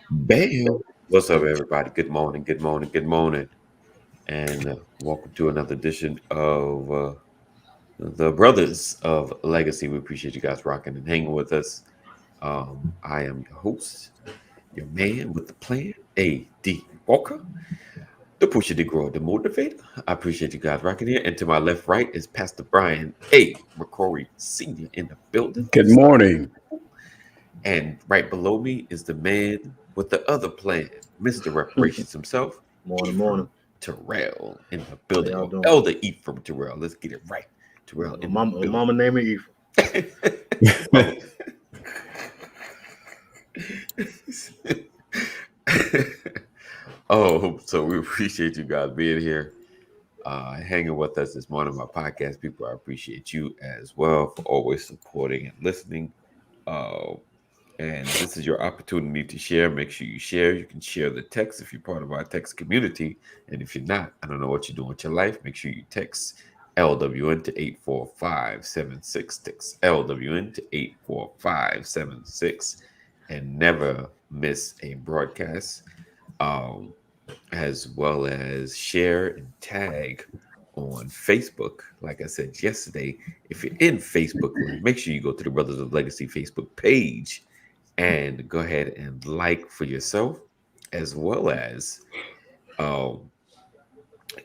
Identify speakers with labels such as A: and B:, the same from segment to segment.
A: Bam. What's up, everybody? Good morning, good morning, good morning. And welcome to another edition of the Brothers of Legacy. We appreciate you guys rocking and hanging with us. I am your host, your man with the plan, A.D. Walker, the pusher, the grower, the motivator. I appreciate you guys rocking here. And to my left, right is Pastor Brian A. McCrory Sr. in the building.
B: Good morning.
A: And right below me is the man with the other plan, Mr. Reparations himself,
C: Morning.
A: Terrell in the
C: How
A: building.
C: y'all doing?
A: Elder Ephraim Terrell. Let's get it right. Terrell in the building.
C: Mama name it
A: Oh, so we appreciate you guys being here, hanging with us this morning. My podcast people, I appreciate you as well for always supporting and listening. And this is your opportunity to share. Make sure you share. You can share the text if you're part of our text community. And if you're not, I don't know what you're doing with your life. Make sure you text LWN to 84576. Text LWN to 84576 and never miss a broadcast. As well as share and tag on Facebook. Like I said yesterday, if you're in Facebook, make sure you go to the Brothers of Legacy Facebook page and go ahead and like for yourself, as well as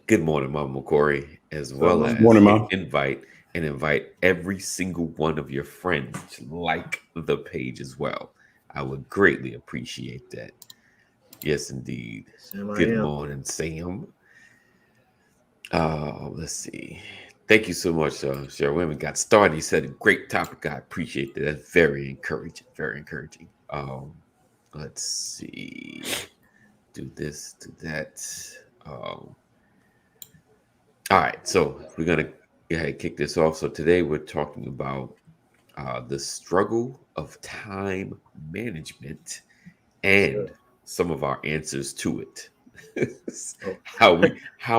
A: good morning, Mama McCory, as well as
B: Morning, Mom.
A: invite every single one of your friends to like the page as well. I would greatly appreciate that. Yes, indeed. Good morning, Sam. Let's see. Thank you so much, Cheryl. Women got started. You said a great topic. I appreciate that. That's very encouraging. Very encouraging. Let's see. Do this, do that. All right. So we're gonna go ahead and kick this off. So today we're talking about the struggle of time management and some of our answers to it. how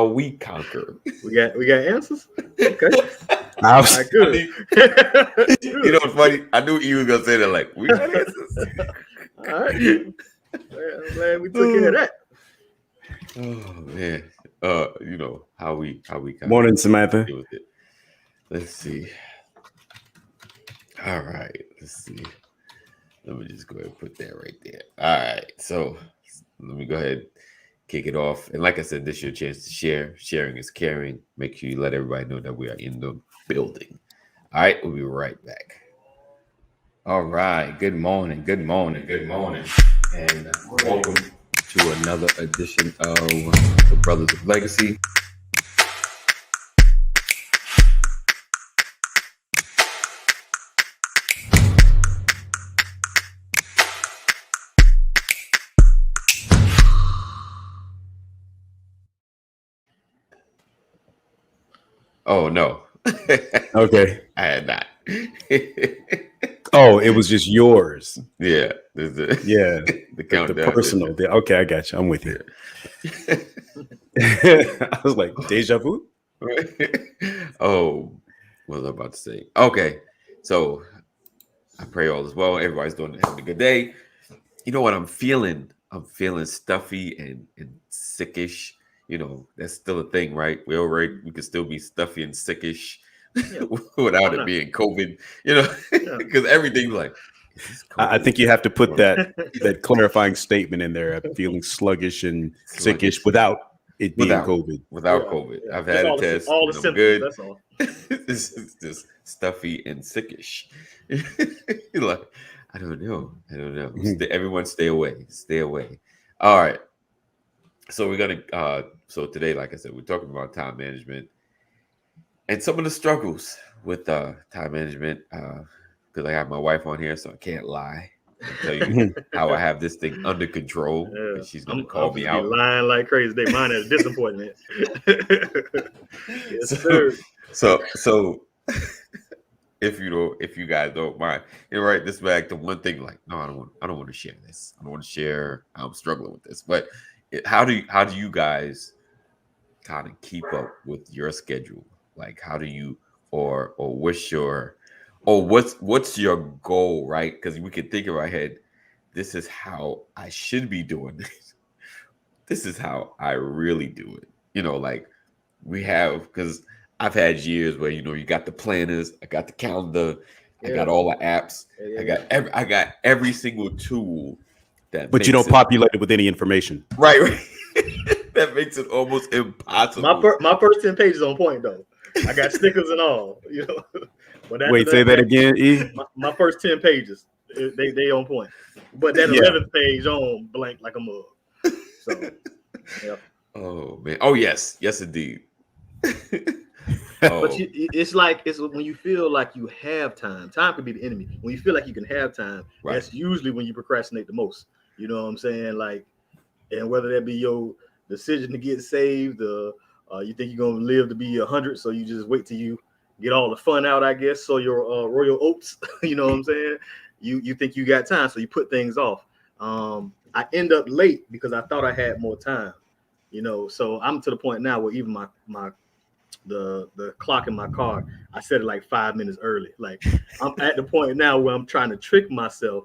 A: we conquer.
C: We got answers. Okay.
B: All
C: right, good.
A: You know what's funny? I knew you were gonna say that. Like we got answers.
C: All right. I'm glad we took care of that.
A: Oh man. You know how we
B: Morning, Samantha.
A: deal with it. Let's see. All right. Let's see. Let me just go ahead and put that right there. All right. So let me go ahead. Kick it off. And like I said, this is your chance to share. Sharing is caring. Make sure you let everybody know that we are in the building. All right, we'll be right back.
D: All right. Good morning. And welcome to another edition of the Brothers of Legacy.
A: Oh no.
B: Okay.
A: I had not.
B: Oh, it was just yours.
A: Yeah.
B: Yeah.
A: The countdown.
B: The personal. Okay, I got you. I'm with you. I was like, deja vu?
A: Oh, what was I about to say? Okay. So I pray all is well. Everybody's having a good day. You know what I'm feeling? I'm feeling stuffy and sickish. You know, that's still a thing, right? We can still be stuffy and sickish without it being COVID, you know, because everything's like, is this COVID?
B: I think you have to put that clarifying statement in there. I'm feeling sluggish and sickish without it being COVID.
A: Without COVID. I've had a test.
C: All the symptoms,
A: good.
C: that's all.
A: This is just stuffy and sickish. You're like, I don't know. Everyone stay away. All right. So we're gonna so today, like I said, we're talking about time management and some of the struggles with time management. Because I have my wife on here, so I can't lie and tell you how I have this thing under control. And she's gonna call me out.
C: Lying like crazy. They mine is disappointment. Yes, sir.
A: So if you guys don't mind, right, this back to one thing. Like, no, I don't want to share this. I don't want to share. I'm struggling with this. But how do you guys kind of keep up with your schedule? Like, how do you or what's your goal, right? Because we can think in our head, this is how I should be doing this. This is how I really do it. Like we have, because I've had years where you got the planners, I got the calendar, I
C: Yeah.
A: got all the apps,
C: Yeah,
A: I got every single tool that
B: But you
A: makes
B: don't populate it with any information.
A: right. That makes it almost impossible.
C: My first 10 pages on point though. I got stickers and all, But after
B: Wait, say that again, E?
C: My first 10 pages, they on point. But that 11th page on blank like a mug. So, yeah.
A: Oh man. Oh yes, indeed.
C: But it's when you feel like you have time. Time could be the enemy. When you feel like you can have time,
A: Right.
C: That's usually when you procrastinate the most. You know what I'm saying? Like, and whether that be your decision to get saved, you think you're gonna live to be 100, so you just wait till you get all the fun out, I guess. So your royal oats, you know what I'm saying? You think you got time, so you put things off. I end up late because I thought I had more time. So I'm to the point now where even the clock in my car, I set it like 5 minutes early. Like I'm at the point now where I'm trying to trick myself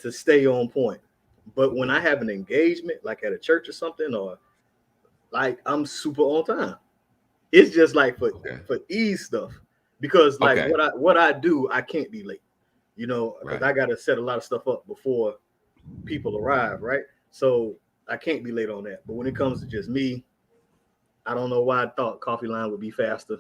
C: to stay on point. But when I have an engagement, like at a church or something, or like I'm super on time. It's just like for ease stuff, because like what I do, I can't be late. Because I gotta set a lot of stuff up before people arrive, right? So I can't be late on that. But when it comes to just me, I don't know why I thought coffee line would be faster.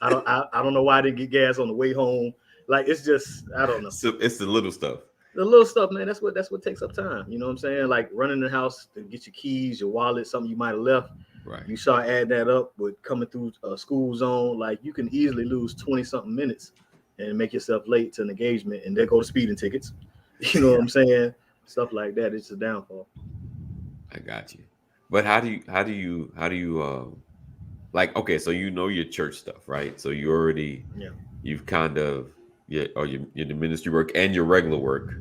C: I don't know why I didn't get gas on the way home. Like it's just, I don't know.
A: So it's the little stuff.
C: The little stuff, man. That's what takes up time. You know what I'm saying? Like running the house to get your keys, your wallet, something you might have left.
A: Right.
C: You start adding that up with coming through a school zone. Like you can easily lose 20 something minutes and make yourself late to an engagement, and there go the speeding tickets. You know what I'm saying? Stuff like that. It's a downfall.
A: I got you. But how do you like, okay, so your church stuff, right? So you already you've kind of your the ministry work and your regular work.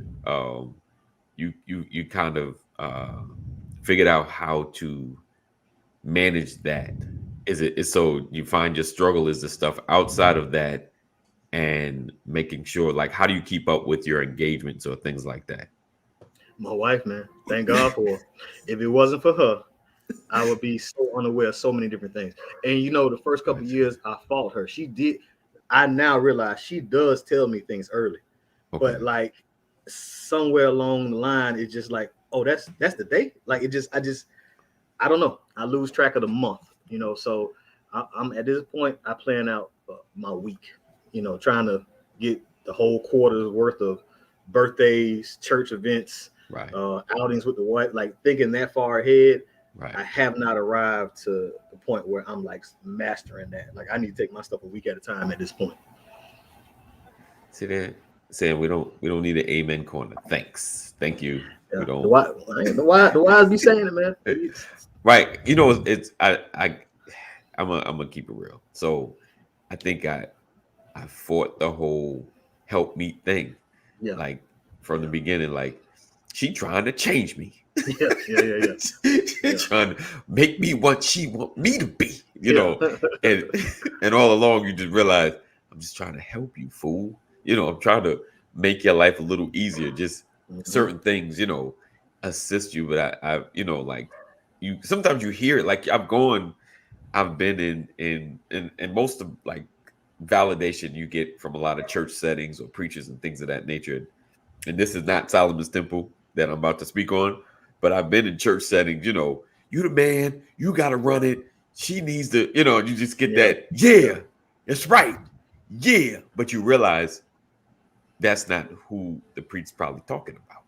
A: You kind of figured out how to manage that. Is it so you find your struggle is the stuff outside of that, and making sure, like, how do you keep up with your engagements or things like that?
C: My wife, man, thank God for her. If it wasn't for her, I would be so unaware of so many different things. And the first couple of years, I fought her. She did. I now realize she does tell me things early, but like somewhere along the line, it's just like, oh, that's the date. Like I don't know. I lose track of the month. So I'm at this point. I plan out my week. Trying to get the whole quarter's worth of birthdays, church events, outings with the wife. Like thinking that far ahead. Right. I have not arrived to the point where I'm like mastering that. Like I need to take my stuff a week at a time at this point.
A: See that? Saying we don't need an amen corner. Thank you.
C: Yeah.
A: We don't.
C: The wise be saying it, man.
A: Right. It's I'm gonna keep it real. So I think I fought the whole help me thing. Yeah. Like from the beginning, like she trying to change me.
C: Yeah.
A: Trying to make me what she want me to be, and all along you just realize I'm just trying to help you, fool. I'm trying to make your life a little easier. Just certain things, assist you. But I like you. Sometimes you hear it. Like I've been in most of like validation you get from a lot of church settings or preachers and things of that nature. And this is not Solomon's Temple that I'm about to speak on. But I've been in church settings, you the man, you got to run it. She needs to, you just get that. Yeah, that's right. Yeah. But you realize that's not who the preacher's probably talking about.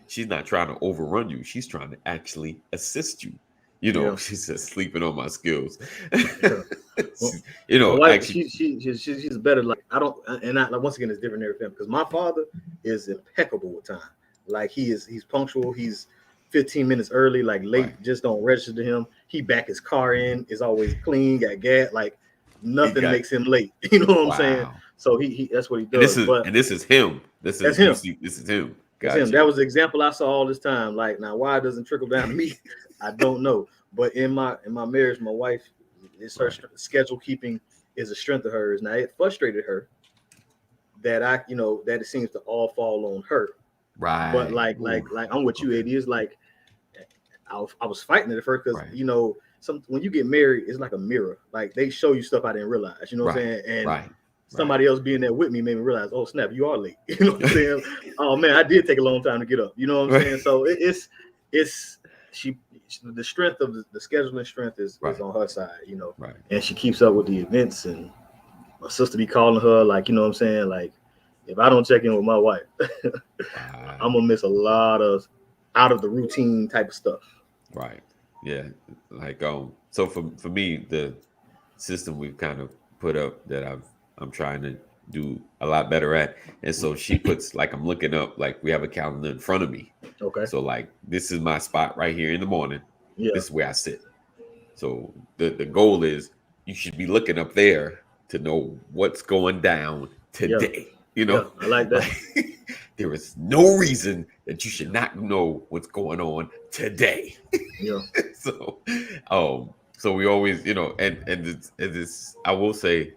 A: She's not trying to overrun you. She's trying to actually assist you. She's just sleeping on my skills.
C: Actually, she's better. Like once again, it's different in every family because my father is impeccable with time. Like he's punctual. He's 15 minutes early, like late, just don't register to him. He back his car in, is always clean, got gas, like nothing makes him late. You know what I'm saying? So he that's what he does.
A: And this is him. This is him. This is him.
C: Gotcha. Him. That was the example I saw all this time. Like now, why it doesn't trickle down to me, I don't know. But in my marriage, my wife, it's her schedule keeping is a strength of hers. Now it frustrated her that that it seems to all fall on her.
A: Right.
C: But like I'm with you,
A: Okay.
C: Eddie. It's like I was fighting it at first because
A: Right.
C: you know, when you get married, it's like a mirror. Like they show you stuff I didn't realize. You know what I'm
A: Right.
C: saying? And
A: Right.
C: somebody else being there with me made me realize, oh snap, you are late. You know what I'm saying? Oh man, I did take a long time to get up. You know what I'm
A: Right.
C: saying? So it's the strength of the scheduling strength is
A: Right.
C: on her side. You know,
A: Right.
C: and she keeps up with the events, and my sister be calling her like, you know what I'm saying? Like if I don't check in with my wife,
A: Right.
C: I'm gonna miss a lot of out of the routine type of stuff.
A: Right. Yeah. Like so for me, the system we've kind of put up that I'm trying to do a lot better at. And so she puts like I'm looking up, like we have a calendar in front of me.
C: Okay.
A: So like this is my spot right here in the morning.
C: Yeah.
A: This is where I sit. So the goal is you should be looking up there to know what's going down today. You know,
C: Yeah, I like that.
A: there is no reason that you should not know what's going on today.
C: Yeah.
A: So we always, you know, and it's I will say,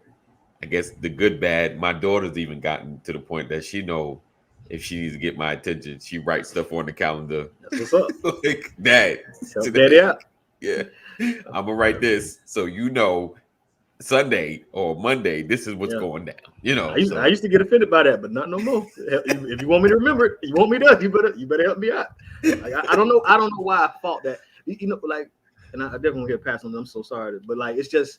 A: I guess the good bad. My daughter's even gotten to the point that she know if she needs to get my attention, she writes stuff on the calendar.
C: That's what's up.
A: Like Dad,
C: Help
A: today,
C: daddy out.
A: yeah, I'm gonna write this so you know Sunday or Monday this is what's
C: Yeah.
A: going down. You know,
C: I used to get offended by that, but not no more. If you want me to remember it, you want me to, you better help me out. Like, I don't know why I fought that. You know, like, and I definitely won't get past on. I'm so sorry, but like, it's just,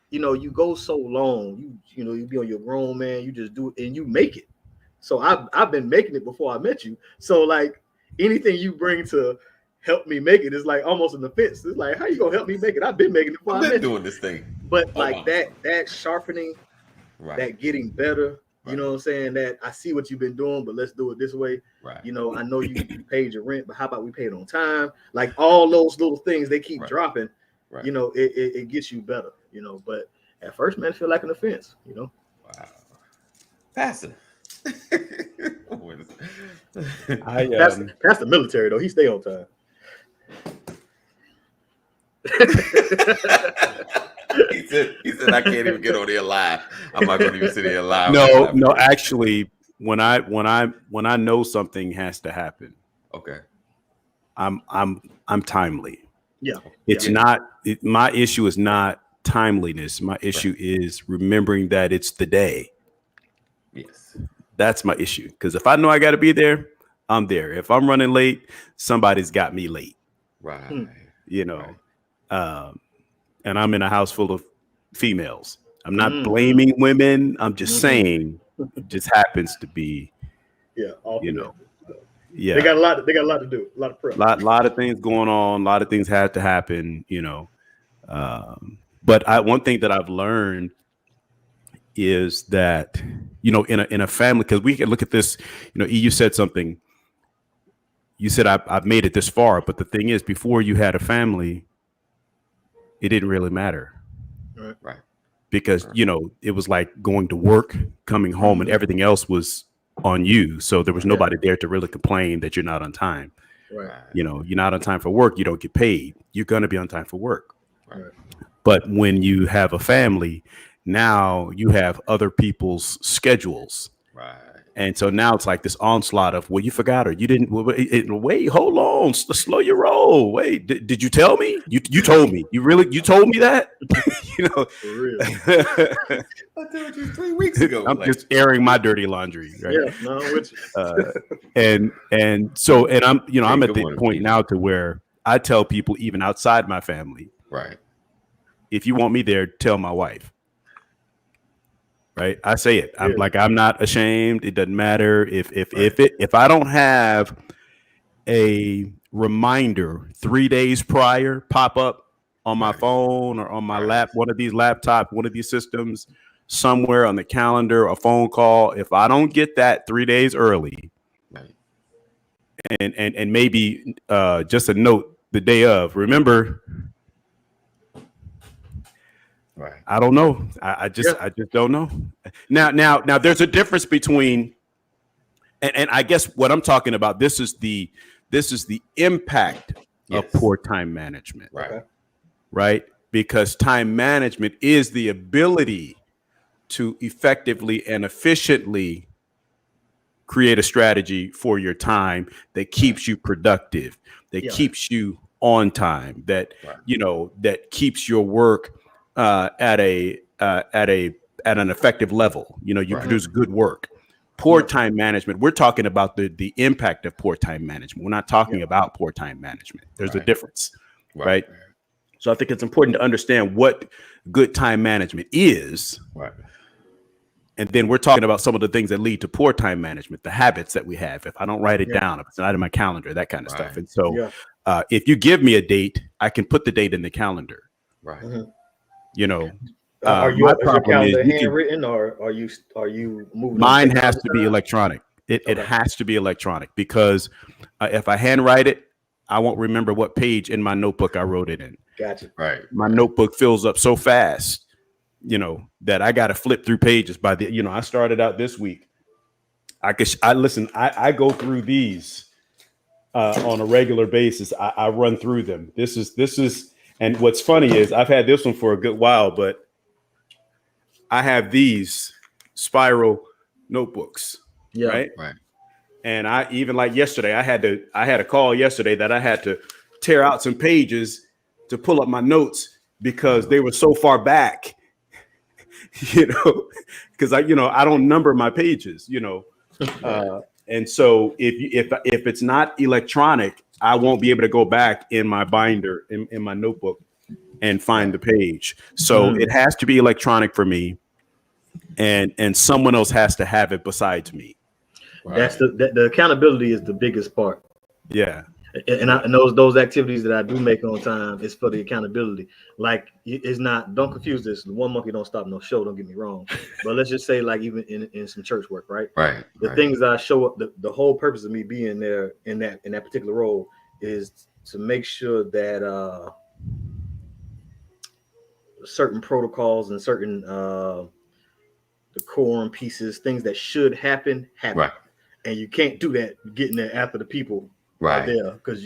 C: you know, you go so long, you know, you be on your grown man, you just do it and you make it. So I've been making it before I met you. So like anything you bring to help me make it is like almost an offense. It's like, how you gonna help me make it? I've been making it before
A: I've
C: I
A: been
C: met you.
A: doing this thing.
C: But
A: Oh,
C: like
A: wow.
C: that sharpening,
A: Right.
C: that getting better, you
A: Right.
C: know what I'm saying? That I see what you've been doing, but let's do it this way.
A: Right.
C: You know, I know you paid your rent, but how about we pay it on time? Like all those little things they keep
A: Right.
C: dropping,
A: Right.
C: you know, it gets you better, you know. But at first, man, it feel like an offense, you know.
A: Wow. Pastor.
C: That's the military though. He stay on time.
A: he said I can't even get on there live. I'm not going to even sit here live.
B: No. Actually, when I know something has to happen,
A: Okay.
B: I'm timely.
C: Yeah.
B: It's
A: Yeah.
B: not. My issue is not timeliness. My issue is remembering that it's the day.
A: Yes.
B: That's my issue. Because if I know I got to be there, I'm there. If I'm running late, somebody's got me late.
A: Right.
B: You know.
A: Right.
B: And I'm in a house full of females. I'm not
C: Mhm.
B: blaming women. I'm just
C: Mhm.
B: saying it just happens to be,
C: Yeah.
B: you know,
C: They
B: yeah,
C: got a lot to do, a lot of prep.
B: lot of things going on. A lot of things had to happen, you know. But one thing that I've learned is that, you know, in a family, because we can look at this, you know, you said something. You said I've made it this far, but the thing is, before you had a family, it didn't really matter.
A: Right.
B: Because, you know, it was like going to work, coming home, and everything else was on you. So there was nobody there to really complain that you're not on time.
C: Right.
B: You know, you're not on time for work, you don't get paid. You're going to be on time for work.
A: Right.
B: But when you have a family, now you have other people's schedules.
A: Right.
B: And so now it's like this onslaught of, well, you forgot, or you didn't. Wait, hold on, slow your roll. Wait, did you tell me? You told me. You told me that? You know,
C: For real.
A: I told you 3 weeks ago.
B: I'm just airing my dirty laundry, right?
C: Yeah. No, I'm with you.
B: And I'm, you know, I'm
A: Hey,
B: at
A: good
B: the
A: morning,
B: point
A: Peter.
B: now to where I tell people, even outside my family,
A: Right.
B: if you want me there, tell my wife. Right? I say it. I'm
C: Yeah.
B: like, I'm not ashamed. It doesn't matter if I don't have a reminder 3 days prior pop up on my
A: Right.
B: phone or on my
A: Right.
B: one of these systems, somewhere on the calendar, a phone call. If I don't get that 3 days early,
A: Right.
B: and maybe just a note the day of, remember,
A: Right.
B: I don't know. I just don't know. Now there's a difference between, and I guess what I'm talking about, this is the impact
A: Yes.
B: of poor time management,
A: Right.
B: right? Because time management is the ability to effectively and efficiently create a strategy for your time that keeps you productive, that keeps you on time, that that keeps your work at an effective level. You produce good work. Poor time management. We're talking about the impact of poor time management. We're not talking about poor time management. There's a difference, right? So I think it's important to understand what good time management is.
A: Right.
B: And then we're talking about some of the things that lead to poor time management, the habits that we have. If I don't write it down, if it's not in my calendar, that kind of stuff. And so if you give me a date, I can put the date in the calendar.
A: Right.
C: Are your calendar handwritten, or are you moving?
B: Mine has to be electronic. It has to be electronic, because if I handwrite it, I won't remember what page in my notebook I wrote it in.
C: Gotcha.
A: Right.
B: My notebook fills up so fast, that I got to flip through pages by I started out this week. I go through these on a regular basis. I run through them. This is, and what's funny is I've had this one for a good while, but I have these spiral notebooks. Right. And I even like yesterday, I had a call yesterday that I had to tear out some pages to pull up my notes because they were so far back, because I don't number my pages, and so if it's not electronic, I won't be able to go back in my binder in my notebook and find the page. So it has to be electronic for me, and someone else has to have it besides me.
C: Right. That's the accountability is the biggest part.
B: Yeah.
C: And those activities that I do make on time is for the accountability. Like, it's not, don't confuse this. One monkey don't stop no show, don't get me wrong. But let's just say, like, even in some church work, right?
A: Right.
C: The things that I show up, the whole purpose of me being there in that particular role is to make sure that certain protocols and certain decorum pieces, things that should happen. Right. And you can't do that getting there after the people are there, because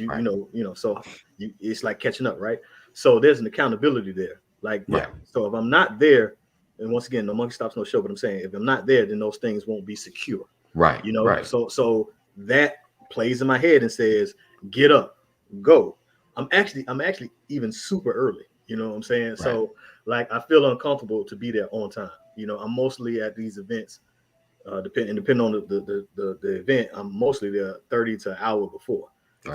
C: so it's like catching up, right? So there's an accountability there. Like, so if I'm not there, and once again, no monkey stops no show, but I'm saying if I'm not there, then those things won't be secure.
A: Right.
C: So that plays in my head and says, get up, go. I'm actually even super early. You know what I'm saying? Right. So like, I feel uncomfortable to be there on time. I'm mostly at these events. Depending on the event, I'm mostly there 30 to an hour before,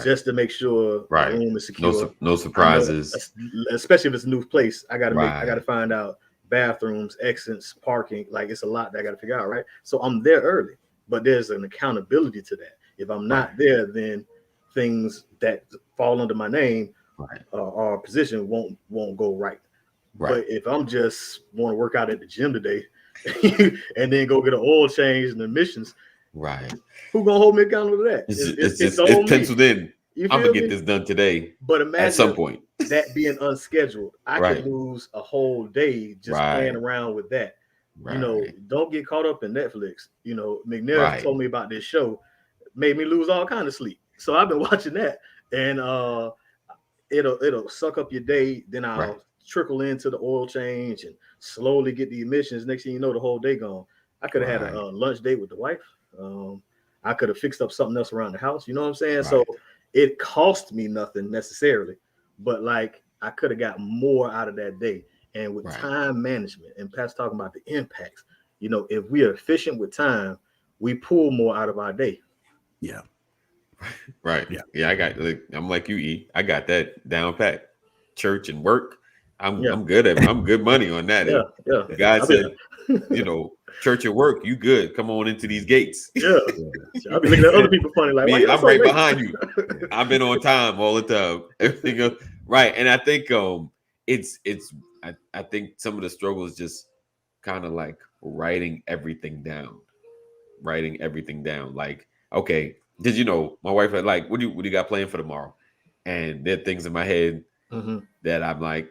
C: just to make sure the room is secure.
A: No surprises.
C: Especially if it's a new place, I gotta find out bathrooms, exits, parking. Like, it's a lot that I gotta figure out, right? So I'm there early, but there's an accountability to that. If I'm not there, then things that fall under my name or position won't go right. But if I'm just want to work out at the gym today, and then go get an oil change and emissions, who gonna hold me accountable to that?
A: It's penciled in. I'm gonna get this done today.
C: But imagine
A: at some point
C: that being unscheduled, I could lose a whole day just playing around with that. Don't get caught up in Netflix. McNair told me about this show, made me lose all kind of sleep. So I've been watching that, and it'll suck up your day. Then I'll trickle into the oil change and slowly get the emissions. Next thing you know, the whole day gone. I could have had a lunch date with the wife. I could have fixed up something else around the house. You know what I'm saying? So it cost me nothing necessarily, but like, I could have got more out of that day. And with time management, and Pat's talking about the impacts, if we are efficient with time, we pull more out of our day.
B: Yeah.
A: Right. Yeah. I'm like you, E. I got that down pat. Church and work. I'm good at it. I'm good money on that. The guy said, church and work, you good. Come on into these gates.
C: I'll be looking at other people funny, like,
A: I'm right behind you. I've been on time all the time. Everything goes right. And I think I think some of the struggle is just kind of like writing everything down. Like, okay, did my wife had like, what do you got planned for tomorrow? And there are things in my head that I'm like,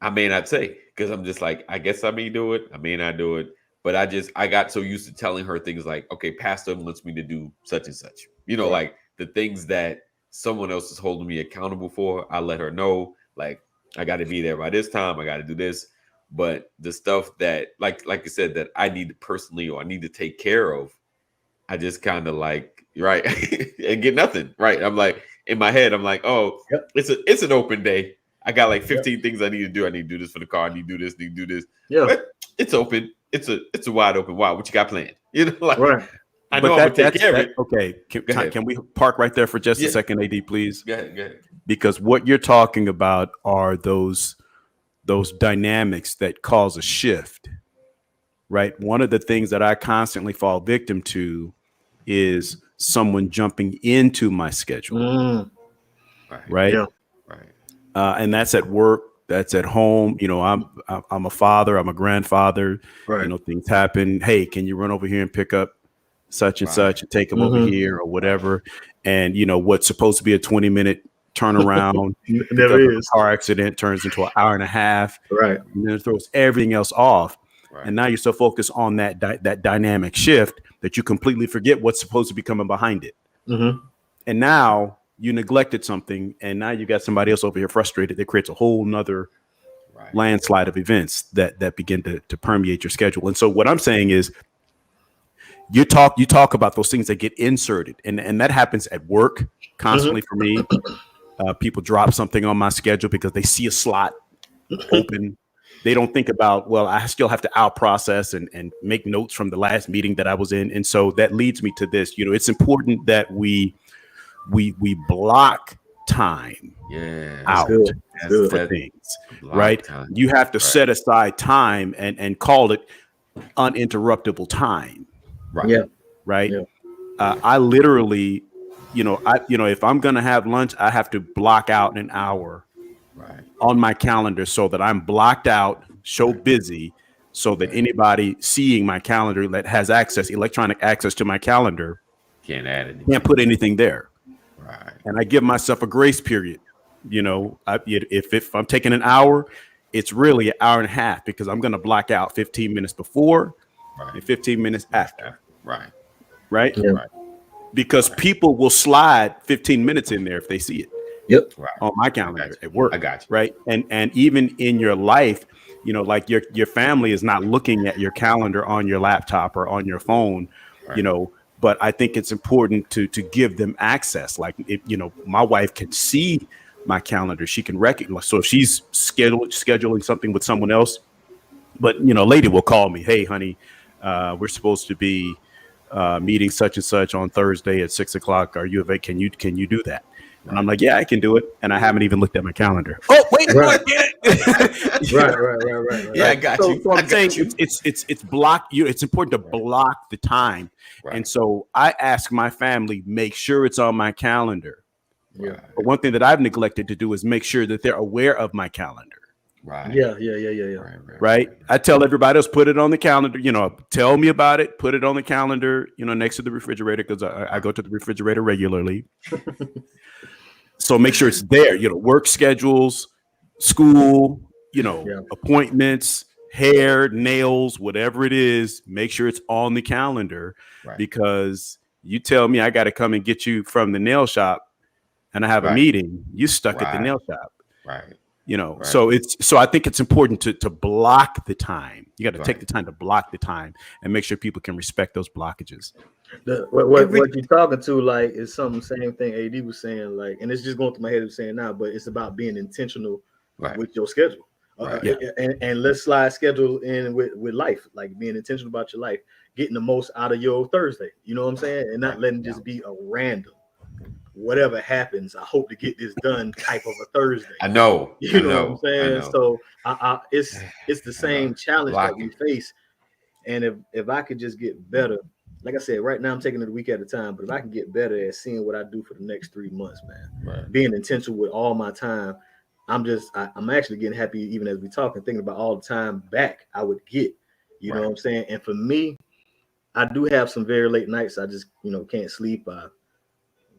A: I may not say, because I'm just like, I guess I may do it, I may not do it. But I got so used to telling her things like, okay, pastor wants me to do such and such. Like the things that someone else is holding me accountable for, I let her know, like, I got to be there by this time, I got to do this. But the stuff that, like I said, that I need to personally, or I need to take care of, I just kind of like, right, and get nothing. Right. I'm like, in my head, I'm like, oh,
C: Yep.
A: it's an open day. I got like 15 things I need to do. I need to do this for the car. I need to do this, need to do this.
C: Yeah.
A: But it's open. It's a wide open. Wow, what you got planned? You know, like
C: Right.
A: I know I'm gonna take care of it.
B: Okay.
A: Go ahead.
B: Can we park right there for just
A: Yeah.
B: a second, AD, please?
A: Go ahead.
B: Because what you're talking about are those dynamics that cause a shift, right? One of the things that I constantly fall victim to is someone jumping into my schedule,
C: Mm.
B: right?
C: Yeah.
A: Right.
B: And that's at work, that's at home. You know, I'm a father, I'm a grandfather.
C: Right.
B: You know, things happen. Hey, can you run over here and pick up such and
A: Right.
B: such and take them over
C: Mhm.
B: here or whatever? And you know, what's supposed to be a 20-minute turnaround,
C: Never
B: because of a
C: is.
B: car accident turns into an hour and a half,
C: Right.
B: and then it throws everything else off.
A: Right.
B: And now you're so focused on that dynamic shift that you completely forget what's supposed to be coming behind it.
C: Mm-hmm.
B: And now you neglected something, and now you got somebody else over here frustrated. That creates a whole nother
A: Right.
B: landslide of events that begin to permeate your schedule. And so what I'm saying is, you talk about those things that get inserted, and that happens at work constantly for me. People drop something on my schedule because they see a slot open. They don't think about, well, I still have to out process and make notes from the last meeting that I was in. And so that leads me to this. You know, it's important that we block time
A: Yeah.
B: out
C: good.
A: That's
C: Good.
B: for
A: that
B: things,
A: block
B: right?
A: time.
B: You have to
A: Right.
B: set aside time and call it uninterruptible time,
A: Right.
C: Yeah.
B: right?
C: Yeah.
B: I literally, if I'm going to have lunch, I have to block out an hour
A: Right.
B: on my calendar so that I'm blocked out, show busy, so that anybody seeing my calendar that has electronic access to my calendar,
A: Can't add it.
B: can't put anything there.
A: Right.
B: And I give myself a grace period. You know, if I'm taking an hour, it's really an hour and a half, because I'm going to block out 15 minutes before
A: Right.
B: and 15 minutes after,
A: Right.
B: right?
C: Yeah.
A: Right.
B: Because people will slide 15 minutes in there if they see it
C: Yep.
A: Right.
B: on my
A: I
B: calendar
A: got you.
B: at work.
A: I got you.
B: Right. And even in your life, you know, like your family is not looking at your calendar on your laptop or on your phone,
A: Right.
B: you know, but I think it's important to give them access. Like, if, you know, my wife can see my calendar, she can recognize. So if she's scheduling something with someone else, but, you know, a lady will call me, hey, honey, we're supposed to be meeting such and such on Thursday at 6:00. Are you available? Can you do that? And I'm like, yeah, I can do it. And I haven't even looked at my calendar. Oh, wait,
C: Right.
B: right.
C: Right.
A: Yeah, I got you.
B: So
A: I
B: I'm
A: got
B: saying
A: you.
B: it's block. It's important to block the time.
A: Right.
B: And so I ask my family, make sure it's on my calendar.
C: Yeah.
B: But one thing that I've neglected to do is make sure that they're aware of my calendar.
A: Right.
C: Yeah.
B: Right. I tell everybody else, put it on the calendar, you know, tell me about it, put it on the calendar, you know, next to the refrigerator, because I go to the refrigerator regularly. So make sure it's there, you know, work schedules, school, you know, appointments, hair, nails, whatever it is, make sure it's on the calendar.
A: Right.
B: Because you tell me I got to come and get you from the nail shop and I have a
A: Right.
B: meeting, you stuck at the
A: Right.
B: nail shop.
A: Right.
B: You know,
A: Right.
B: so I think it's important to block the time. You got to
A: Right.
B: take the time to block the time and make sure people can respect those blockages.
C: What you're talking to, like, is some same thing AD was saying, like, and it's just going through my head of saying now, but it's about being intentional
A: Right.
C: with your schedule.
A: Right.
B: Yeah.
C: And let's slide schedule in with life, like being intentional about your life, getting the most out of your Thursday. You know what I'm saying? And not letting it just be a random, whatever happens, I hope to get this done type of a Thursday.
A: I know.
C: You
A: I
C: know what I'm saying?
A: I know.
C: So it's the same challenge
A: Block
C: that we face. And if I could just get better, like I said, right now I'm taking it a week at a time, but if I can get better at seeing what I do for the next 3 months, man,
A: Right.
C: being intentional with all my time, I'm actually getting happy even as we talk and thinking about all the time back I would get. You know
A: Right.
C: what I'm saying? And for me, I do have some very late nights. I just, can't sleep. I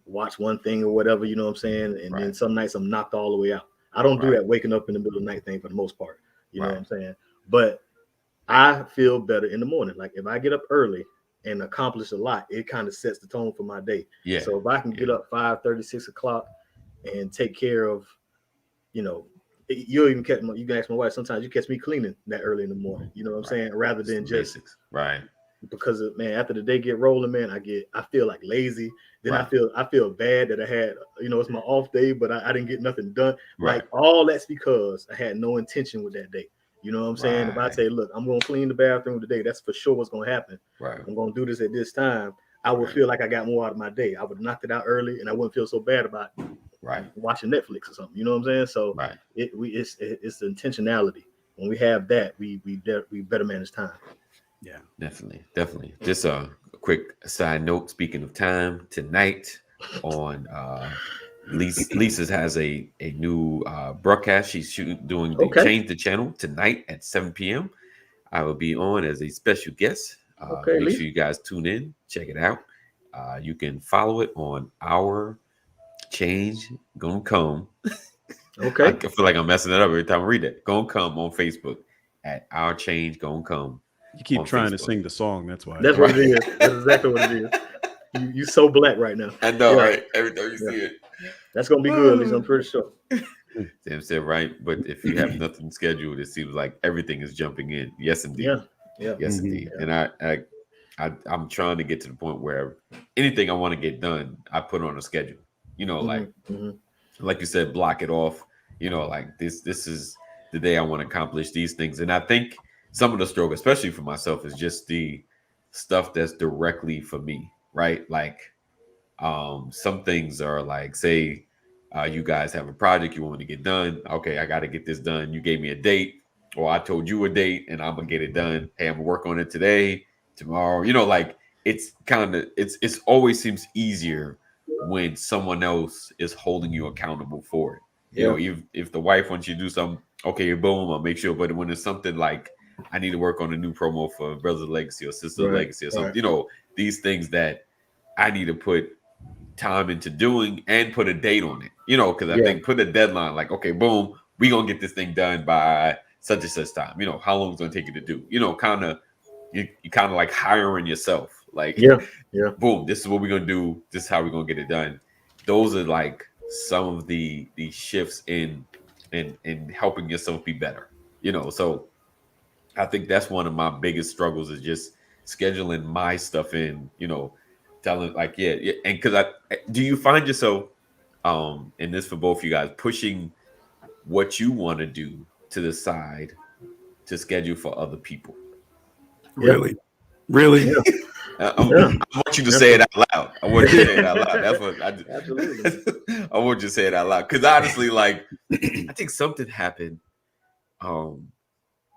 C: watch one thing or whatever, you know what I'm saying? And then
A: Right.
C: some nights I'm knocked all the way out. I don't do
A: Right.
C: that waking up in the middle of the night thing for the most part. You know
A: Right.
C: what I'm saying? But I feel better in the morning. Like if I get up early and accomplish a lot, it kind of sets the tone for my day.
A: Yeah.
C: So if I can get up 5:30, 6 o'clock and take care of, you'll even you can ask my wife, sometimes you catch me cleaning that early in the morning, you know what I'm saying? Rather than just
A: Basics. Right.
C: because man, after the day get rolling, man, I feel like lazy. Then
A: Right.
C: I feel bad that I had, it's my off day, but I didn't get nothing done.
A: Right.
C: Like all that's because I had no intention with that day. You know what I'm saying? If I
A: Right.
C: say, look, I'm gonna clean the bathroom today, that's for sure what's gonna happen.
A: Right.
C: I'm gonna do this at this time. I would
A: Right.
C: feel like I got more out of my day. I would have knocked it out early, and I wouldn't feel so bad about
A: Right.
C: watching Netflix or something. You know what I'm saying? So
A: Right.
C: it's the intentionality. When we have that, we better manage time.
B: Yeah.
A: Definitely. Just a quick side note. Speaking of time, tonight on Lisa's has a new broadcast. She's doing the
C: Okay.
A: Change the Channel tonight at 7 p.m. I will be on as a special guest.
C: Okay,
A: Make
C: Lisa.
A: sure you guys tune in, check it out. You can follow it on Our Change Gonna Come.
C: Okay.
A: I feel like I'm messing it up every time I read it. Gonna Come on Facebook at Our Change Gonna Come.
B: You keep
A: On
B: trying to
A: Facebook.
B: sing the song. That's why.
C: That's what it is. That's exactly what it is. You so black right now.
A: I know,
C: Yeah.
A: right? Every time you see it.
C: That's gonna be good, at least I'm pretty sure.
A: Sam said, right. But if you have nothing scheduled, it seems like everything is jumping in. Yes, indeed.
C: Yeah.
A: Yes,
B: Mhm.
A: indeed. And I'm trying to get to the point where anything I want to get done, I put on a schedule.
C: Mhm.
A: Like you said, block it off. Like this is the day I want to accomplish these things. And I think some of the struggle, especially for myself, is just the stuff that's directly for me, right? Like some things are like, say you guys have a project you want me to get done. Okay, I got to get this done. You gave me a date, or I told you a date, and I'm gonna get it done. Hey, I'm gonna work on it today, tomorrow. Like it's always seems easier when someone else is holding you accountable for it. If the wife wants you to do something, okay, boom, I'll make sure. But when it's something like I need to work on a new promo for Brother's Legacy or Sister's
C: Right,
A: Legacy or something, these things that I need to put time into doing and put a date on it, because I think put a deadline, like, okay, boom, we gonna get this thing done by such and such time. How long it's gonna take you to do, you kind of like hiring yourself, like, boom, this is what we're gonna do, this is how we're gonna get it done. Those are like some of the shifts in helping yourself be better, so I think that's one of my biggest struggles is just scheduling my stuff in, telling like, yeah. And because do you find yourself, and this for both you guys, pushing what you want to do to the side to schedule for other people?
B: Really?
A: I want you to say it out loud. I want you to say it out loud. That's what
C: Absolutely.
A: I want you to say it out loud. Because honestly, like, I think something happened a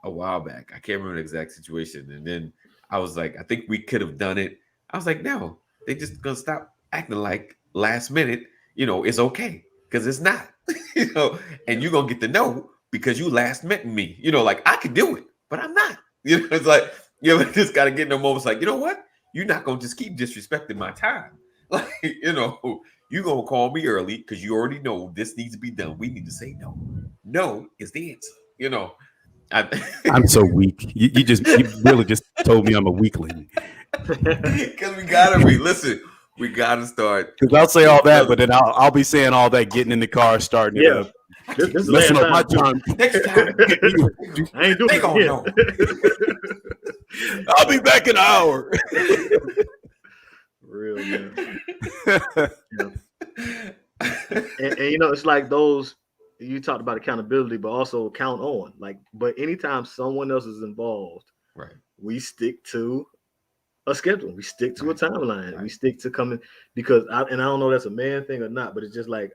A: while back. I can't remember the exact situation. And then I was like, I think we could have done it. I was like, no, they just gonna stop acting like last minute, it's okay. Because it's not. And you're gonna get to know because you last met me. Like I could do it, but I'm not. It's like just gotta get in the moments like, you know what? You're not gonna just keep disrespecting my time. Like, you're gonna call me early because you already know this needs to be done. We need to say no. No is the answer.
B: I'm so weak. You really just told me I'm a weakling.
A: Because we gotta listen. We gotta start.
B: Because I'll say all that, but then I'll be saying all that, getting in the car, starting it up.
C: This is
B: Messing
C: last
B: up my
C: time.
B: time.
A: Next time,
C: I ain't doing
A: they gonna
C: it.
A: know.
B: I'll be back in an hour.
C: Real, man. And it's like those you talked about accountability, but also count on. Like, but anytime someone else is involved,
A: Right.
C: we stick to a schedule. We stick to a timeline.
A: Right.
C: We stick to coming because I don't know if that's a man thing or not, but it's just like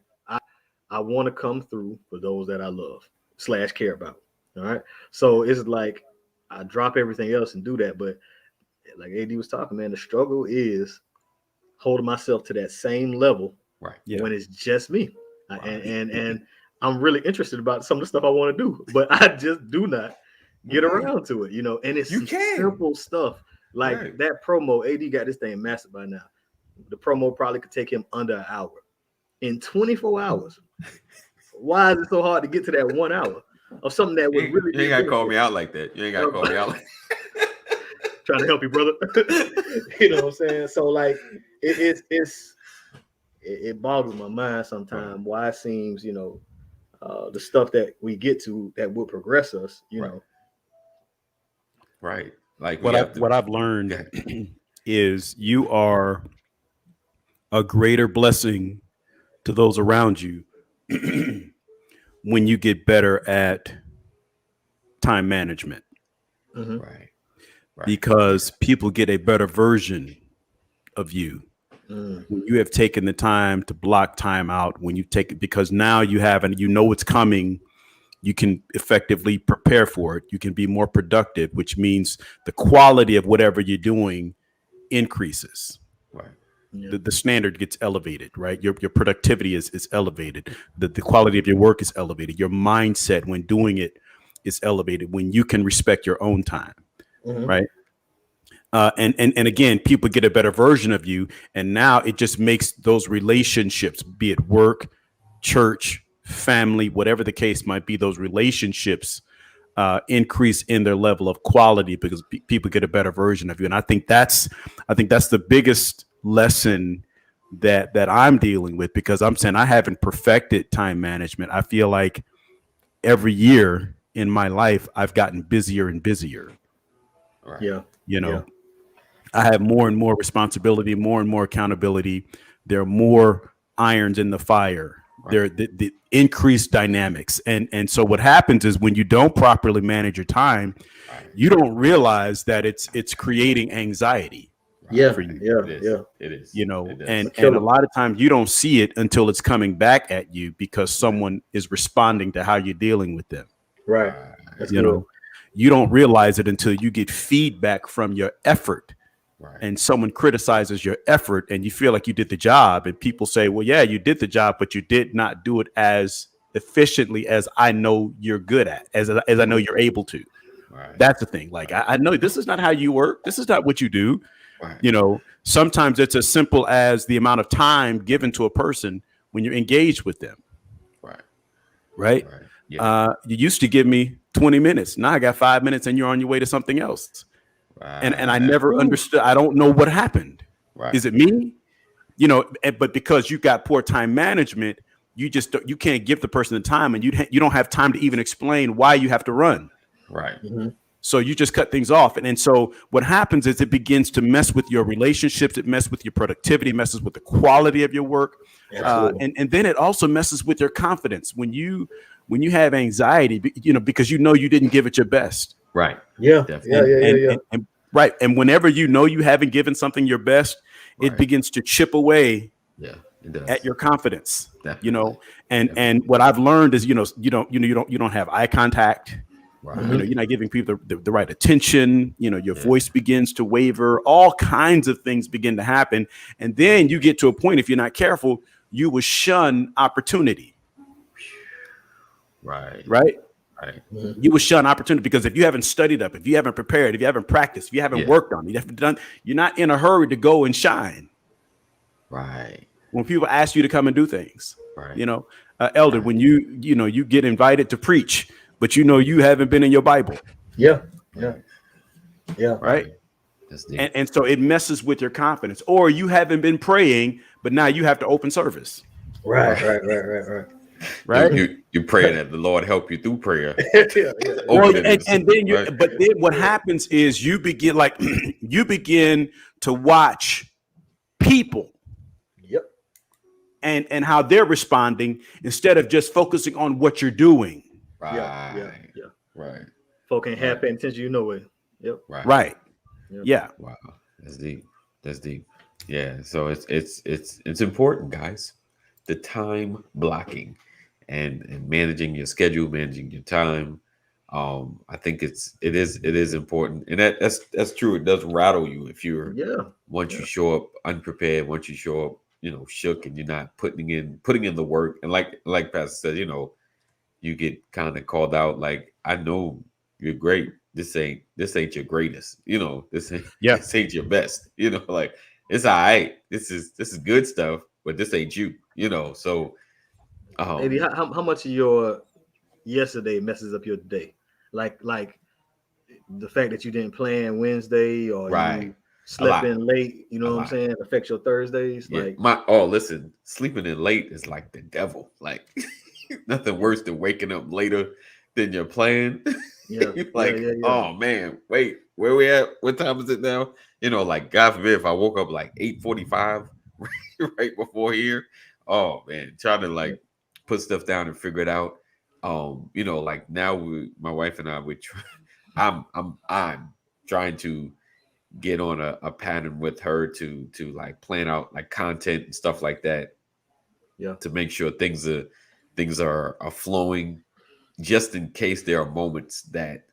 C: I want to come through for those that I love / care about. All right. So it's like I drop everything else and do that. But like AD was talking, man, the struggle is holding myself to that same level
A: Right.
C: when it's just me.
A: Right.
C: And I'm really interested about some of the stuff I want to do, but I just do not get around to it, and it's simple stuff like that promo. AD got this thing mastered by now. The promo probably could take him under an hour. In 24 hours. Why is it so hard to get to that 1 hour of something that would really?
A: You ain't gotta call me out like that. You ain't gotta call me out like
C: trying to help you, brother. You know what I'm saying? So like it boggles my mind sometimes why it seems, the stuff that we get to that will progress us,
A: Right. Like
B: what I've learned is you are a greater blessing to those around you when you get better at time management,
A: right, right,
B: because people get a better version of you when you have taken the time to block time out, when you take it, because now you have, and you know what's coming, you can effectively prepare for it. You can be more productive, which means the quality of whatever you're doing increases.
A: right,
B: The standard gets elevated, right? Your productivity is elevated. The quality of your work is elevated. Your mindset when doing it is elevated when you can respect your own time, right? And again, people get a better version of you, and now it just makes those relationships, be it work, church, family, whatever the case might be, those relationships increase in their level of quality because people get a better version of you. And I think that's the biggest lesson that I'm dealing with, because I'm saying I haven't perfected time management. I feel like every year in my life I've gotten busier and busier.
A: right.
C: Yeah.
B: You know, I have more and more responsibility, more and more accountability. There are more irons in the fire.
A: Right.
B: There the increased dynamics. And so what happens is when you don't properly manage your time, you don't realize that it's creating anxiety.
C: Yeah.
B: For you.
A: It is.
B: You know,
A: It does.
B: and a lot of times you don't see it until it's coming back at you because someone is responding to how you're dealing with them.
C: Right. That's
B: You
C: good.
B: know, you don't realize it until you get feedback from your effort.
A: Right.
B: And someone criticizes your effort and you feel like you did the job, and people say, well, yeah, you did the job, but you did not do it as efficiently as I know you're good at, as I know you're able to.
A: Right.
B: That's the thing. Like, I know this is not how you work. This is not what you do.
A: Right.
B: You know, sometimes it's as simple as the amount of time given to a person when you're engaged with them.
A: Right.
B: Right.
A: Right. Yeah.
B: You used to give me 20 minutes. Now I got 5 minutes and you're on your way to something else.
A: Right.
B: And I never understood. I don't know what happened.
A: Right.
B: Is it me? You know, but because you got poor time management, you can't give the person the time, and you don't have time to even explain why you have to run.
A: Right.
B: So you just cut things off. And so what happens is it begins to mess with your relationships. It messes with your productivity, messes with the quality of your work. And then it also messes with your confidence when you have anxiety, you know, because you know you didn't give it your best.
A: Right.
C: Yeah.
A: Definitely.
C: Yeah.
B: And right. And whenever you know you haven't given something your best, it begins to chip away
A: Yeah. It does.
B: at your confidence.
A: Definitely.
B: You know, and what I've learned is, you don't have eye contact.
A: Right.
B: You know, you're not giving people the right attention. You know, your voice begins to waver. All kinds of things begin to happen. And then you get to a point, if you're not careful, you will shun opportunity.
A: Right.
B: Right.
A: Right.
B: You will shun opportunity because if you haven't studied up, if you haven't prepared, if you haven't practiced, if you haven't worked on it, you haven't done, you're not in a hurry to go and shine.
A: Right.
B: When people ask you to come and do things,
A: Right.
B: you know, Elder, when you get invited to preach, but you know you haven't been in your Bible.
C: Yeah.
B: Right.
A: That's deep.
B: And so it messes with your confidence, or you haven't been praying, but now you have to open service.
C: Right.
A: You pray that the Lord help you through prayer.
B: Well, and then but then what happens is you begin to watch people.
C: Yep.
B: And how they're responding instead of just focusing on what you're doing.
A: Right.
C: Yeah.
A: Right.
C: Folk ain't have paying attention, you know it. Yep.
A: Right.
B: Right.
C: Yep.
B: Yeah.
A: Wow. That's deep. Yeah. So it's important, guys. The time blocking and managing your schedule, managing your time. I think it is important, and that's true. It does rattle you if you're once you show up unprepared, once you show up, shook, and you're not putting in the work. And like Pastor said, you get kind of called out. Like, I know you're great. This ain't your greatest. This ain't your best. Like, it's all right. This is good stuff, but this ain't you. So
C: maybe how much of your yesterday messes up your day? Like the fact that you didn't plan Wednesday, or you slept in late, you know what I'm saying, affects your Thursdays.
A: Listen, sleeping in late is like the devil. Like, nothing worse than waking up later than your plan. Oh man, wait, where we at? What time is it now? You know, like God forbid if I woke up like 8:45 right before here. Oh man, trying to like put stuff down and figure it out. You know, like now my wife and I, I'm trying to get on a pattern with her to like plan out like content and stuff like that.
C: Yeah.
A: To make sure things are flowing, just in case there are moments that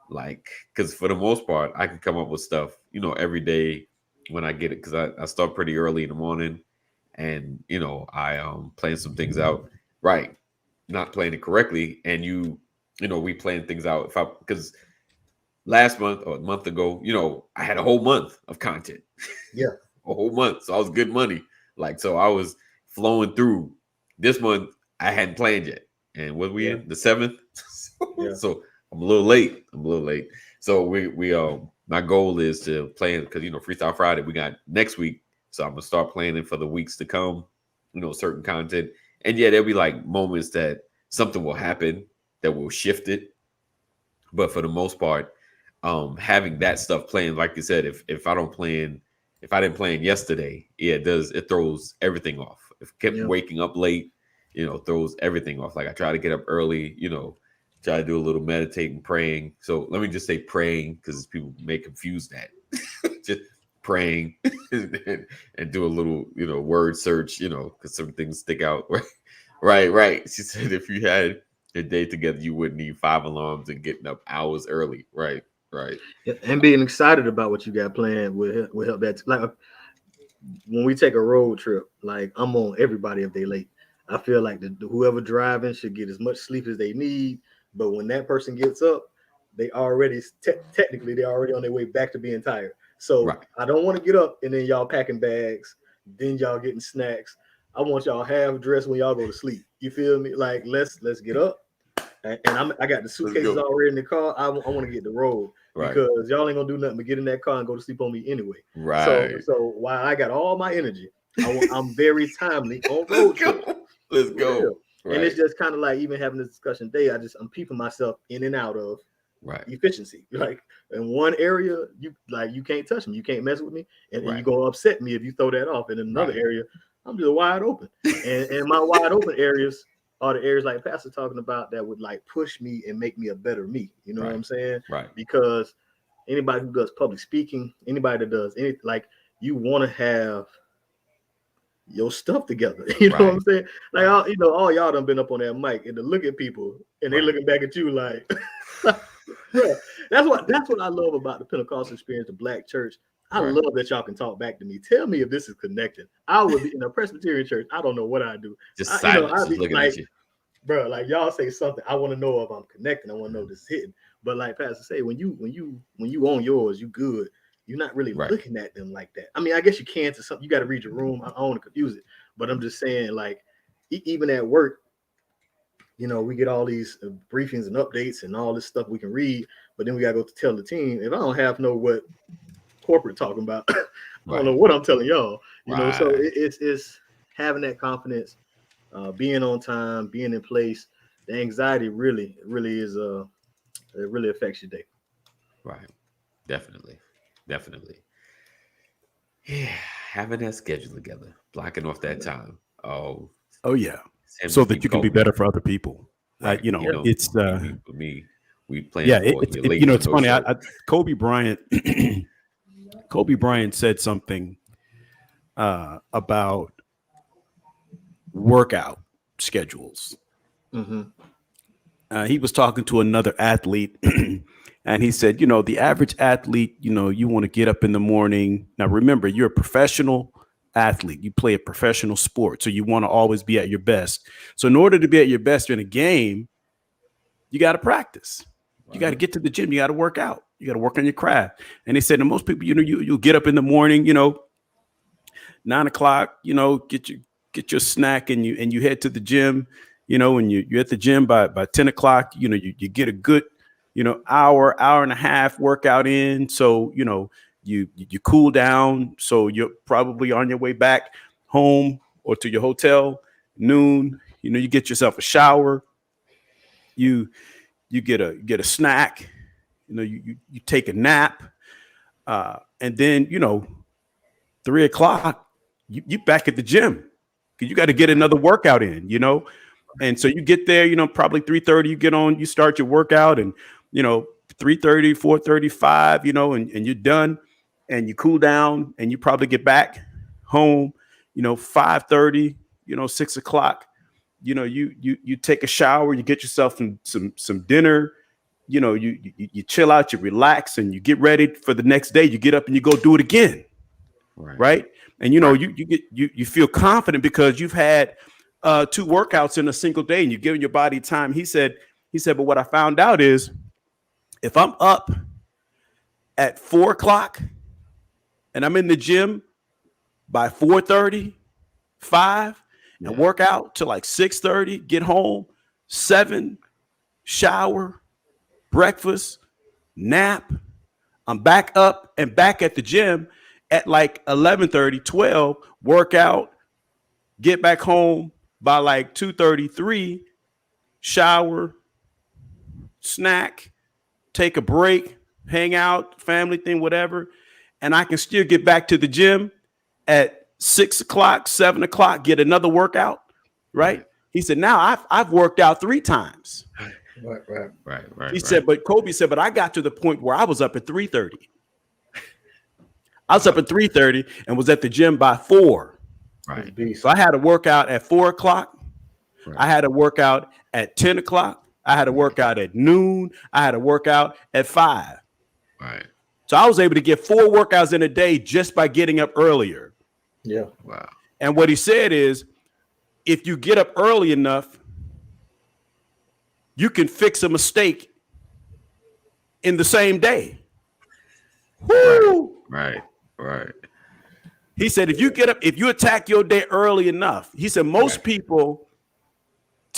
A: like, because for the most part I can come up with stuff, you know, every day when I get it, because I start pretty early in the morning, and you know I plan some things out right, not playing it correctly, and you know we plan things out because last month or a month ago, you know, I had a whole month of content.
C: Yeah.
A: A whole month. So I was good money. Like, so I was flowing through. This month I hadn't planned yet. And what we in? The 7th?
C: Yeah.
A: So I'm a little late. So we my goal is to plan, because you know, Freestyle Friday, we got next week. So I'm gonna start planning for the weeks to come, you know, certain content. And yeah, there'll be like moments that something will happen that will shift it. But for the most part, having that stuff playing, like you said, if I didn't plan yesterday, yeah, it throws everything off. If I kept waking up late, you know, throws everything off. Like I try to get up early, you know, try to do a little meditating, praying. So let me just say praying, because people may confuse that. Just praying and do a little, you know, word search, you know, because some things stick out. Right. She said if you had a day together, you wouldn't need 5 alarms and getting up hours early. Right.
C: And being excited about what you got planned will help that. Like when we take a road trip, like I'm on everybody if they late. I feel like whoever driving should get as much sleep as they need. But when that person gets up, they already technically they're already on their way back to being tired. So I don't want to get up and then y'all packing bags, then y'all getting snacks. I want y'all half dressed when y'all go to sleep. You feel me? Like let's get up. And I got the suitcases already in the car. I want to get the road because y'all ain't gonna do nothing but get in that car and go to sleep on me anyway.
A: Right.
C: So while I got all my energy, I'm very timely on road trip.
A: Let's go.
C: And it's just kind of like even having this discussion today. I'm peeping myself in and out of efficiency. Like in one area, you can't touch me, you can't mess with me, and you're gonna upset me if you throw that off. And in another area, I'm just wide open. And my wide open areas are the areas like Pastor talking about that would like push me and make me a better me. You know what I'm saying?
A: Right.
C: Because anybody who does public speaking, anybody that does anything, like you want to have your stuff together. You know what I'm saying? Like all y'all done been up on that mic and to look at people and they looking back at you like yeah, that's what I love about the Pentecostal experience, the Black church. I love that y'all can talk back to me. Tell me if this is connected. I would be in a Presbyterian church. I don't know what I do.
A: Just silence. Just looking
C: like,
A: at you.
C: Bro, like y'all say something. I want to know if I'm connecting. I want to know if this is hitting. But like Pastor say, when you own yours, you good. You're not really looking at them like that. I mean, I guess you can to something. You got to read your room. I don't want to confuse it. But I'm just saying, like, even at work, you know, we get all these briefings and updates and all this stuff we can read. But then we got to go to tell the team. If I don't know what corporate talking about, I don't know what I'm telling y'all. You know, so it's having that confidence, being on time, being in place. The anxiety really is it really affects your day.
A: Right. Definitely. Yeah, having that schedule together, blocking off that time. Oh
B: yeah. So that you can be better for other people. You know, it's
A: we plan.
B: Yeah, you know, it's funny. Kobe Bryant. Kobe Bryant said something about workout schedules. He was talking to another athlete and he said, you know, the average athlete, you know, you want to get up in the morning. Now, remember, you're a professional athlete. You play a professional sport. So you want to always be at your best. So in order to be at your best in a game, you got to practice. You got to get to the gym. You got to work out. You got to work on your craft. And they said that most people, you know, you'll get up in the morning, you know, 9 o'clock, you know, get your snack and you head to the gym, you know, and you're at the gym by 10 o'clock, you know, you get a good, you know, hour and a half workout in. So, you know, you cool down. So you're probably on your way back home or to your hotel, noon, you know, you get yourself a shower, you get a snack, you know, you take a nap, And then, 3:00, you back at the gym because you got to get another workout in, And so you get there, probably 3:30, you get on, you start your workout, and 3:30, 4:35, and you're done, and you cool down, and you probably get back home, 5:30, 6:00. You take a shower, you get yourself some dinner, you chill out, you relax, and you get ready for the next day. You get up and you go do it again. Right. And you feel confident because you've had 2 workouts in a single day and you're giving your body time. He said, but what I found out is if I'm up at 4:00 and I'm in the gym by 4:30, 5, and work out till like 6:30, get home, 7, shower, breakfast, nap, I'm back up and back at the gym at like 11:30, 12, work out, get back home by like 2:33, shower, snack, take a break, hang out, family thing, whatever. And I can still get back to the gym at 6:00, 7:00, get another workout. Right. He said, now I've worked out 3 times.
D: Right.
B: He said, but Kobe said, but I got to the point where I was up at 3:30. I was up at 3:30 and was at the gym by 4.
A: Right.
B: So I had to work out at 4:00. Right. I had to work out at 10:00. I had to work out at noon. I had to work out at 5.
A: Right.
B: So I was able to get 4 workouts in a day just by getting up earlier.
C: Yeah.
A: Wow.
B: And what he said is, if you get up early enough, you can fix a mistake in the same day. Woo!
A: Right.
B: He said, if you attack your day early enough, he said, most people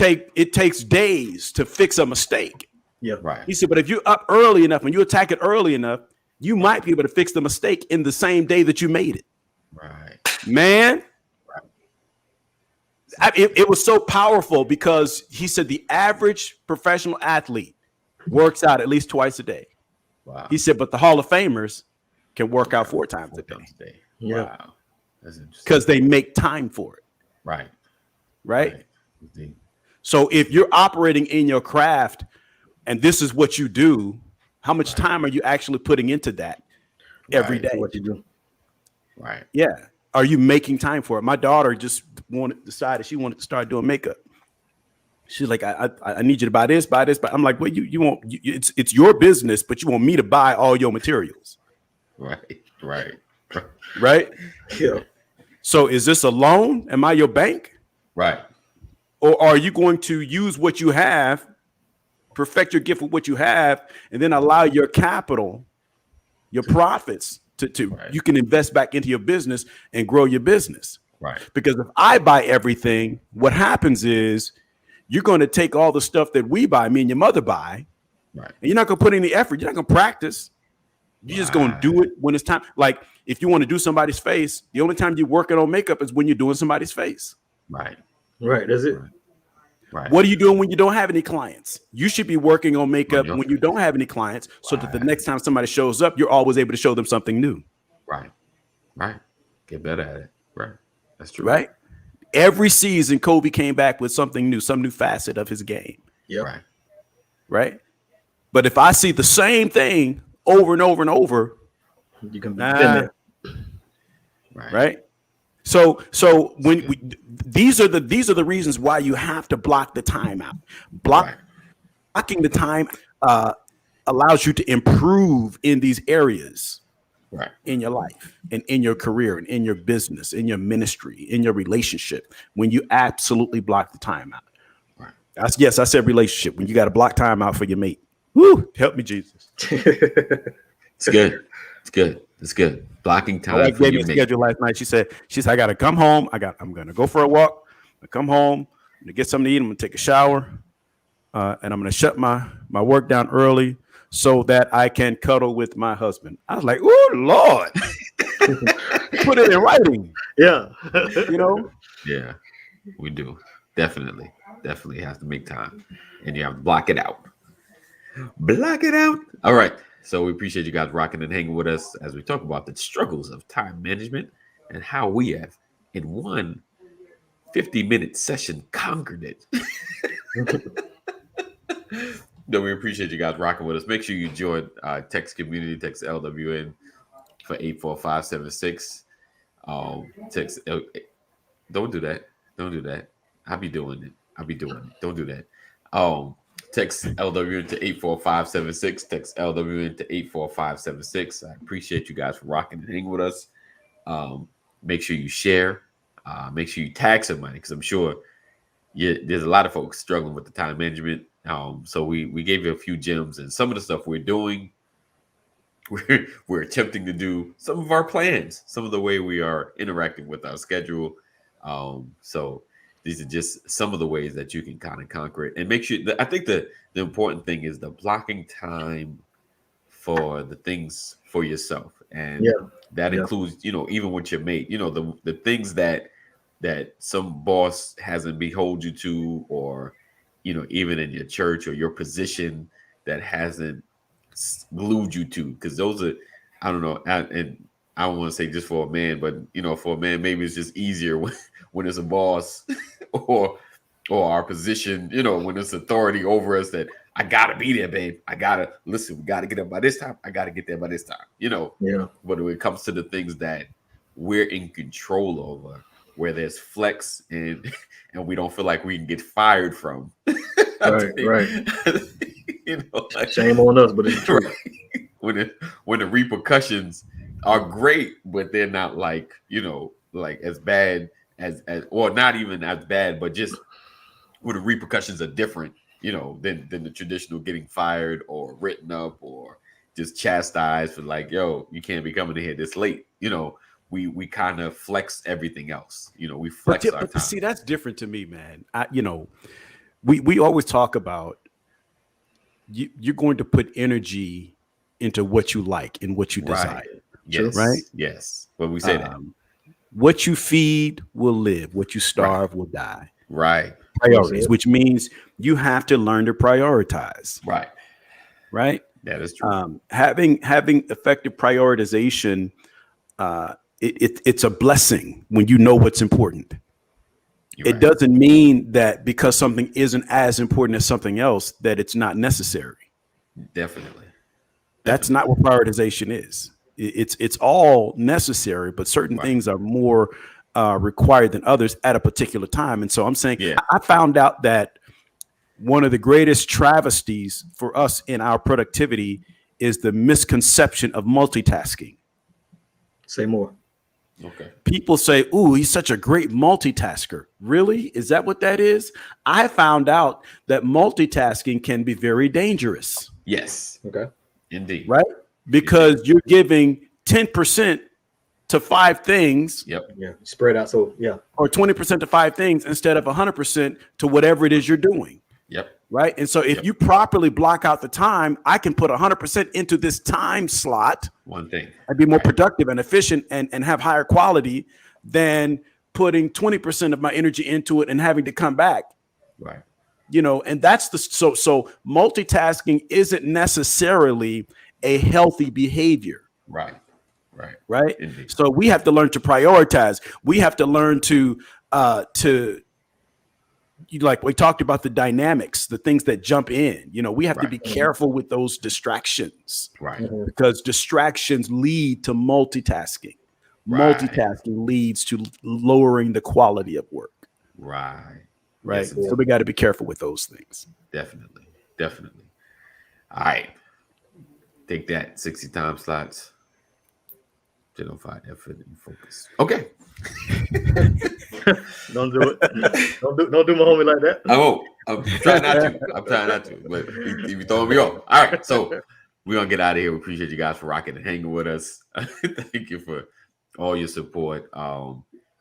B: it takes days to fix a mistake.
C: Yeah.
A: Right.
B: He said, but if you're up early enough and you attack it early enough, you might be able to fix the mistake in the same day that you made it.
A: Right.
B: Man. It was so powerful because he said the average professional athlete works out at least twice a day.
A: Wow.
B: He said, but the Hall of Famers can work out 4 times a day.
C: Yeah.
A: Wow. That's interesting.
B: Because they make time for it. Right.
A: Indeed.
B: So if you're operating in your craft and this is what you do, how much time are you actually putting into that every day?
C: What you do.
A: Right.
B: Yeah. Are you making time for it? My daughter just decided she wanted to start doing makeup. She's like, I need you to buy this. But I'm like, well, you want it's your business, but you want me to buy all your materials.
A: Right.
C: Yeah.
B: So is this a loan? Am I your bank?
A: Right.
B: Or are you going to use what you have, perfect your gift with what you have, and then allow your capital, your profits to you can invest back into your business and grow your business.
A: Right.
B: Because if I buy everything, what happens is you're going to take all the stuff that we buy, me and your mother buy,
A: Right.
B: and you're not going to put any effort. You're not going to practice. You're just going to do it when it's time. Like if you want to do somebody's face, the only time you're working on makeup is when you're doing somebody's face.
A: Right.
C: That's it.
A: Right.
B: What are you doing when you don't have any clients? You should be working on makeup when you don't have any clients so that the next time somebody shows up, you're always able to show them something new.
A: Right. Get better at it. Right. That's true.
B: Right. Every season, Kobe came back with something new, some new facet of his game.
C: Yeah.
B: Right. But if I see the same thing over and over and over,
C: you can be there.
B: Right. So when these are the reasons why you have to block the time out. Blocking the time allows you to improve in these areas in your life and in your career and in your business, in your ministry, in your relationship, when you absolutely block the time out. Yes, I said relationship. When you got to block time out for your mate. Woo, help me, Jesus.
A: It's good. Blocking time.
B: I gave me a schedule last night. She said, I got to come home. I'm going to go for a walk. I come home. I'm going to get something to eat. I'm going to take a shower. And I'm going to shut my work down early so that I can cuddle with my husband. I was like, oh, Lord. Put it in writing.
C: Yeah.
A: Yeah, we do. Definitely have to make time. And you have to block it out. Block it out. All right. So we appreciate you guys rocking and hanging with us as we talk about the struggles of time management and how we have, in one 50-minute session, conquered it. No, we appreciate you guys rocking with us. Make sure you join text community, text LWN for 84576. Text. Don't do that. Don't do that. I'll be doing it. Don't do that. Text LWN to 84576. Text LWN to 84576. I appreciate you guys for rocking and hanging with us. Make sure you share. Make sure you tag somebody because I'm sure there's a lot of folks struggling with the time management. So we gave you a few gems, and some of the stuff we're doing, we're attempting to do some of our plans, some of the way we are interacting with our schedule. So these are just some of the ways that you can kind of conquer it, and make sure that I think the important thing is the blocking time for the things for yourself, and that includes, even with your mate, the things that some boss hasn't behold you to, or even in your church or your position that hasn't glued you to, because those are, I don't know, and I don't want to say just for a man, but for a man maybe it's just easier when it's a boss or our position, when it's authority over us, that I gotta be there, babe. I gotta listen. We gotta get up by this time. I gotta get there by this time. But when it comes to the things that we're in control over, where there's flex and we don't feel like we can get fired from.
C: Right.
A: Like,
C: shame on us, but it's true.
A: When the repercussions are great, but they're not like as bad as or not even as bad, but just where the repercussions are different, than the traditional getting fired or written up or just chastised for like, yo, you can't be coming in here this late. We kind of flex everything else. We flex our time.
B: See, that's different to me, man. We always talk about you're going to put energy into what you like and what you desire.
A: Yes.
B: Right?
A: Yes. When we say that.
B: What you feed will live. What you starve will die.
A: Right.
B: Priorities, which means you have to learn to prioritize.
A: Right.
B: Right.
A: That is true.
B: Having effective prioritization, it's a blessing when you know what's important. It doesn't mean that because something isn't as important as something else that it's not necessary.
A: Definitely.
B: That's not what prioritization is. It's all necessary, but certain things are more required than others at a particular time. And so I'm saying, I found out that one of the greatest travesties for us in our productivity is the misconception of multitasking.
C: Say more.
A: Okay.
B: People say, "Ooh, he's such a great multitasker." Really? Is that what that is? I found out that multitasking can be very dangerous.
A: Yes.
C: Okay.
A: Indeed.
B: Right? Because you're giving 10% to 5 things.
A: Yep.
C: Yeah. Spread out. So
B: or 20% to 5 things instead of 100% to whatever it is you're doing.
A: Yep.
B: Right. And so if you properly block out the time, I can put 100% into this time slot.
A: One thing.
B: I'd be more productive and efficient and have higher quality than putting 20% of my energy into it and having to come back.
A: Right.
B: And that's so multitasking isn't necessarily a healthy behavior.
A: Right. Indeed.
B: So we have to learn to prioritize. We have to learn to like we talked about the dynamics, the things that jump in. We have to be careful with those distractions.
A: Right.
B: Because distractions lead to multitasking. Multitasking leads to lowering the quality of work.
A: Right.
B: Yes, so we got to be careful with those things.
A: Definitely. All right. Take that 60 time slots. Identify effort and focus. Okay.
C: Don't do it. Don't do my homie like that.
A: I won't. I'm trying not to. But you throwing me off. All right. So we're gonna get out of here. We appreciate you guys for rocking and hanging with us. Thank you for all your support.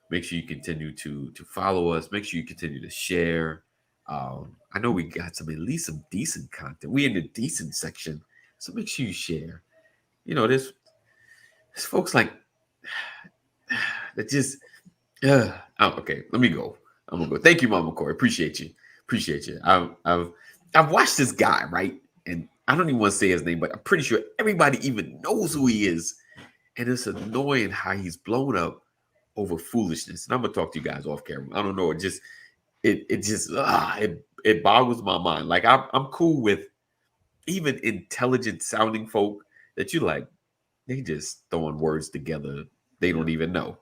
A: Make sure you continue to follow us. Make sure you continue to share. I know we got at least some decent content. We in the decent section, so make sure you share. There's folks like that just. Okay. Let me go. I'm gonna go. Thank you, Mama Corey. Appreciate you. I've watched this guy, right, and I don't even want to say his name, but I'm pretty sure everybody even knows who he is. And it's annoying how he's blown up over foolishness. And I'm gonna talk to you guys off camera. I don't know. It boggles my mind. Like I'm cool with even intelligent sounding folk that you like, they just throwing words together they don't even know.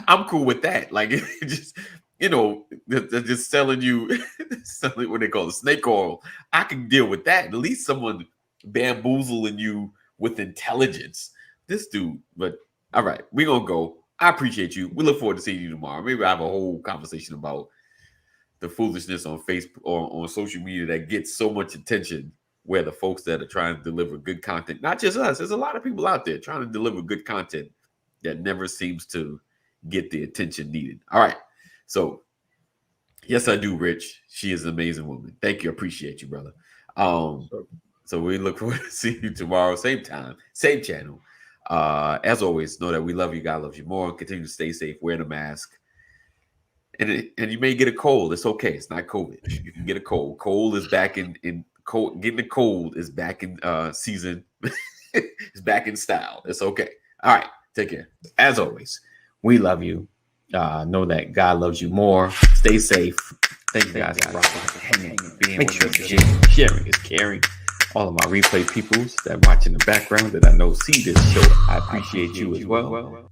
A: I'm cool with that. Like it just, they're just selling you selling what they call the snake oil. I can deal with that. At least someone bamboozling you with intelligence. This dude, but all right, we're gonna go. I appreciate you. We look forward to seeing you tomorrow. Maybe I have a whole conversation about the foolishness on Facebook or on social media that gets so much attention, where the folks that are trying to deliver good content, not just us, there's a lot of people out there trying to deliver good content that never seems to get the attention needed. All right. So yes, I do, Rich. She is an amazing woman. Thank you. I appreciate you, brother. So we look forward to seeing you tomorrow, same time, same channel. As always, know that we love you. God loves you more. Continue to stay safe, wear the mask. And you may get a cold. It's okay. It's not COVID. You can get a cold. Cold is back in cold. Getting a cold is back in season. It's back in style. It's okay. All right. Take care. As always, we love you. Know that God loves you more. Stay safe. Thank you guys for rocking, being make sure to sharing is caring. All of my replay peoples that watch in the background that I know see this show, I appreciate you as well.